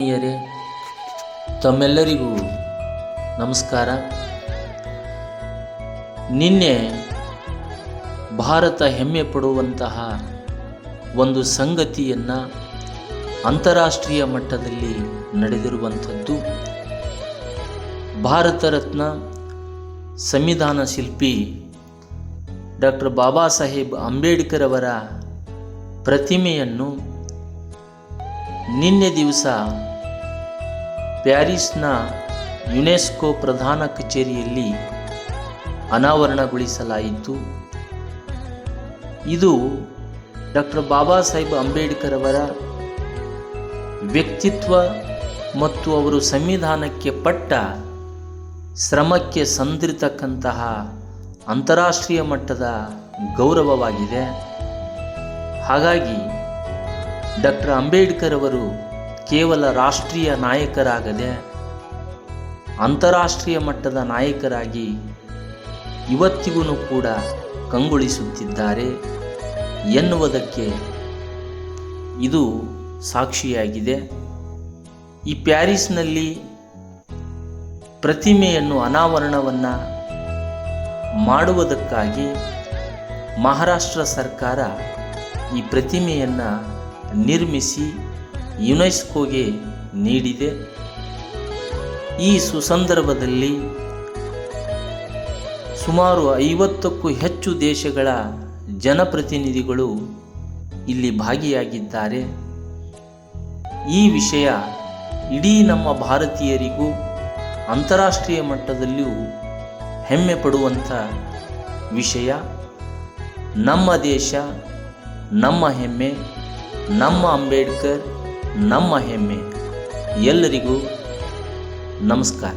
ಹಿರಿಯರೇ, ತಮ್ಮೆಲ್ಲರಿಗೂ ನಮಸ್ಕಾರ. ನಿನ್ನೆ ಭಾರತ ಹೆಮ್ಮೆ ಪಡುವಂತಹ ಒಂದು ಸಂಗತಿಯನ್ನು ಅಂತಾರಾಷ್ಟ್ರೀಯ ಮಟ್ಟದಲ್ಲಿ ನಡೆದಿರುವಂಥದ್ದು. ಭಾರತ ರತ್ನ ಸಂವಿಧಾನ ಶಿಲ್ಪಿ ಡಾಕ್ಟರ್ ಬಾಬಾ ಸಾಹೇಬ್ ಅಂಬೇಡ್ಕರ್ ಅವರ ಪ್ರತಿಮೆಯನ್ನು ನಿನ್ನೆ ದಿವಸ ಪ್ಯಾರಿಸ್ನ ಯುನೆಸ್ಕೋ ಪ್ರಧಾನ ಕಚೇರಿಯಲ್ಲಿ ಅನಾವರಣಗೊಳಿಸಲಾಯಿತು. ಇದು ಡಾಕ್ಟರ್ ಬಾಬಾ ಸಾಹೇಬ್ ಅಂಬೇಡ್ಕರ್ ಅವರ ವ್ಯಕ್ತಿತ್ವ ಮತ್ತು ಅವರು ಸಂವಿಧಾನಕ್ಕೆ ಪಟ್ಟ ಶ್ರಮಕ್ಕೆ ಸಂದಿರತಕ್ಕಂತಹ ಅಂತಾರಾಷ್ಟ್ರೀಯ ಮಟ್ಟದ ಗೌರವವಾಗಿದೆ. ಹಾಗಾಗಿ ಡಾಕ್ಟರ್ ಅಂಬೇಡ್ಕರ್ ಅವರು ಕೇವಲ ರಾಷ್ಟ್ರೀಯ ನಾಯಕರಾಗದೆ ಅಂತಾರಾಷ್ಟ್ರೀಯ ಮಟ್ಟದ ನಾಯಕರಾಗಿ ಇವತ್ತಿಗೂ ಕೂಡ ಕಂಗೊಳಿಸುತ್ತಿದ್ದಾರೆ ಎನ್ನುವುದಕ್ಕೆ ಇದು ಸಾಕ್ಷಿಯಾಗಿದೆ. ಈ ಪ್ಯಾರಿಸ್ನಲ್ಲಿ ಪ್ರತಿಮೆಯನ್ನು ಅನಾವರಣವನ್ನು ಮಾಡುವುದಕ್ಕಾಗಿ ಮಹಾರಾಷ್ಟ್ರ ಸರ್ಕಾರ ಈ ಪ್ರತಿಮೆಯನ್ನು ನಿರ್ಮಿಸಿ ಯುನೆಸ್ಕೋಗೆ ನೀಡಿದೆ. ಈ ಸುಸಂದರ್ಭದಲ್ಲಿ ಸುಮಾರು 50ಕ್ಕೂ ಹೆಚ್ಚು ದೇಶಗಳ ಜನಪ್ರತಿನಿಧಿಗಳು ಇಲ್ಲಿ ಭಾಗಿಯಾಗಿದ್ದಾರೆ. ಈ ವಿಷಯ ಇಡೀ ನಮ್ಮ ಭಾರತೀಯರಿಗೂ ಅಂತಾರಾಷ್ಟ್ರೀಯ ಮಟ್ಟದಲ್ಲಿಯೂ ಹೆಮ್ಮೆ ಪಡುವಂಥ ವಿಷಯ. ನಮ್ಮ ದೇಶ, ನಮ್ಮ ಹೆಮ್ಮೆ, ನಮ್ಮ ಅಂಬೇಡ್ಕರ್, ನಮ್ಮ ಹೆಮ್ಮೆ. ಎಲ್ಲರಿಗೂ ನಮಸ್ಕಾರ.